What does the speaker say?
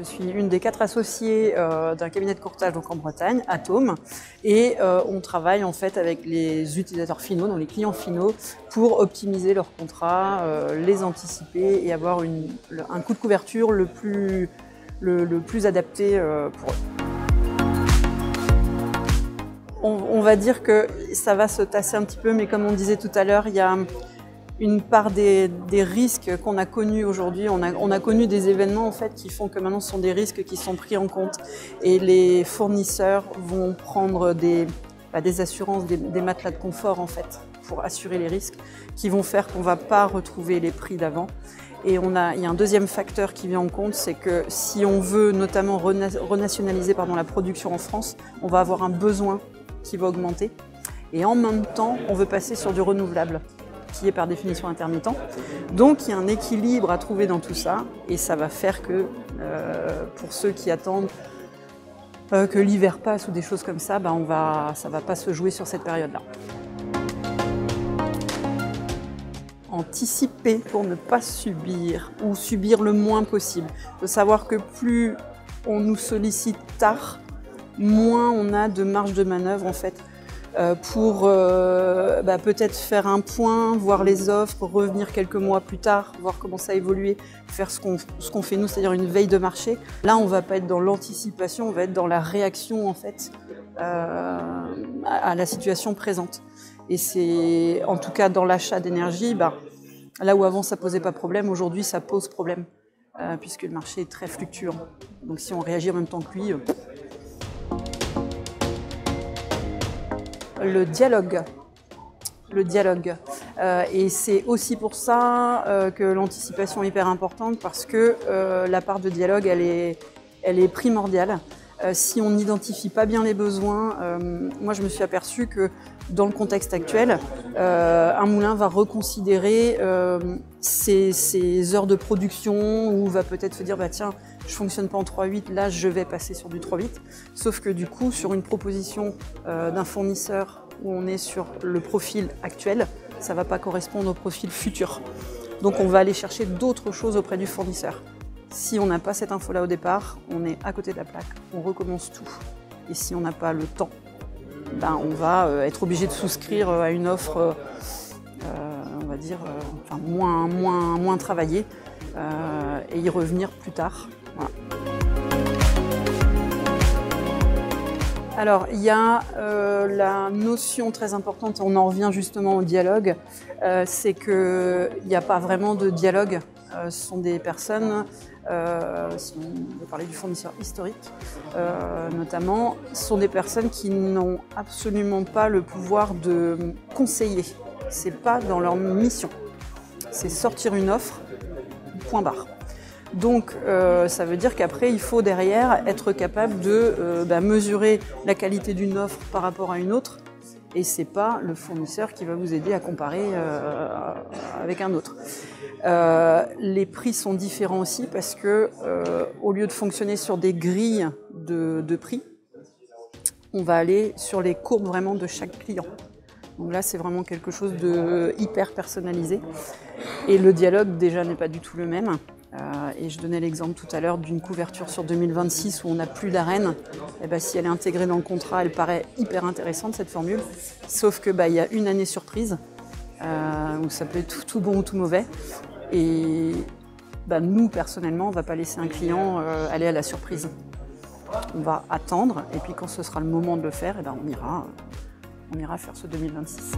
suis une des 4 associées d'un cabinet de courtage donc en Bretagne, Atome, et on travaille en fait avec les utilisateurs finaux, donc les clients finaux, pour optimiser leurs contrats, les anticiper et avoir un coût de couverture le plus adapté pour eux. On va dire que ça va se tasser un petit peu, mais comme on disait tout à l'heure, il y a une part des risques qu'on a connus aujourd'hui. On a connu des événements en fait qui font que maintenant ce sont des risques qui sont pris en compte et les fournisseurs vont prendre des assurances, des matelas de confort en fait pour assurer les risques qui vont faire qu'on ne va pas retrouver les prix d'avant. Et il y a un deuxième facteur qui vient en compte, c'est que si on veut notamment renationaliser la production en France, on va avoir un besoin qui va augmenter. Et en même temps, on veut passer sur du renouvelable, qui est par définition intermittent. Donc il y a un équilibre à trouver dans tout ça, et ça va faire que pour ceux qui attendent que l'hiver passe ou des choses comme ça, ça va pas se jouer sur cette période-là. Anticiper pour ne pas subir ou subir le moins possible. Il faut savoir que plus on nous sollicite tard, moins on a de marge de manœuvre en fait pour peut-être faire un point, voir les offres, revenir quelques mois plus tard, voir comment ça a évolué, faire ce qu'on fait nous, c'est-à-dire une veille de marché. Là, on ne va pas être dans l'anticipation, on va être dans la réaction en fait à la situation présente. Et c'est en tout cas dans l'achat d'énergie, là où avant ça posait pas problème, aujourd'hui ça pose problème puisque le marché est très fluctuant. Donc si on réagit en même temps que lui. Le dialogue. Et c'est aussi pour ça que l'anticipation est hyper importante parce que la part de dialogue, elle est primordiale. Si on n'identifie pas bien les besoins, moi je me suis aperçue que dans le contexte actuel, un moulin va reconsidérer ses heures de production ou va peut-être se dire tiens, je ne fonctionne pas en 3/8, là je vais passer sur du 3/8. Sauf que du coup, sur une proposition d'un fournisseur où on est sur le profil actuel, ça ne va pas correspondre au profil futur. Donc on va aller chercher d'autres choses auprès du fournisseur. Si on n'a pas cette info-là au départ, on est à côté de la plaque, on recommence tout. Et si on n'a pas le temps, on va être obligé de souscrire à une offre, on va dire, moins travaillée et y revenir plus tard. Voilà. Alors, il y a la notion très importante, on en revient justement au dialogue, c'est qu'il n'y a pas vraiment de dialogue. Ce sont des personnes, si on veut parler du fournisseur historique notamment, ce sont des personnes qui n'ont absolument pas le pouvoir de conseiller. Ce n'est pas dans leur mission. C'est sortir une offre, point barre. Donc ça veut dire qu'après il faut derrière être capable de mesurer la qualité d'une offre par rapport à une autre et c'est pas le fournisseur qui va vous aider à comparer avec un autre. Les prix sont différents aussi parce que au lieu de fonctionner sur des grilles de prix, on va aller sur les courbes vraiment de chaque client. Donc là c'est vraiment quelque chose de hyper personnalisé et le dialogue déjà n'est pas du tout le même. Et je donnais l'exemple tout à l'heure d'une couverture sur 2026 où on n'a plus d'arène. Si elle est intégrée dans le contrat, elle paraît hyper intéressante cette formule. Sauf que y a une année surprise où ça peut être tout bon ou tout mauvais. Et nous personnellement, on ne va pas laisser un client aller à la surprise. On va attendre et puis quand ce sera le moment de le faire, on ira faire ce 2026.